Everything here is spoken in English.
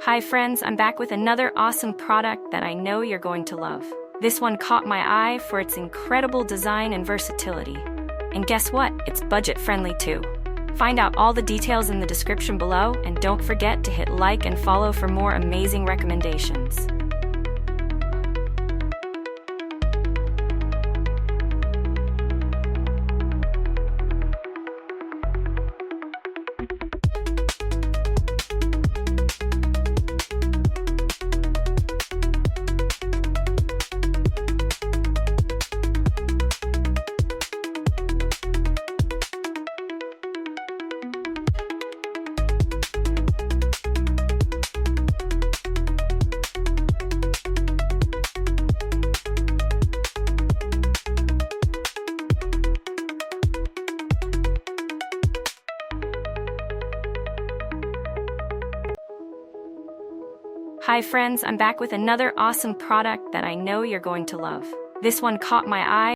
Hi friends, I'm back with another awesome product that I know you're going to love. This one caught my eye for its incredible design and versatility. And guess what? It's budget friendly too. Find out all the details in the description below, and don't forget to hit like and follow for more amazing recommendations. Hi friends, I'm back with another awesome product that I know you're going to love. This one caught my eye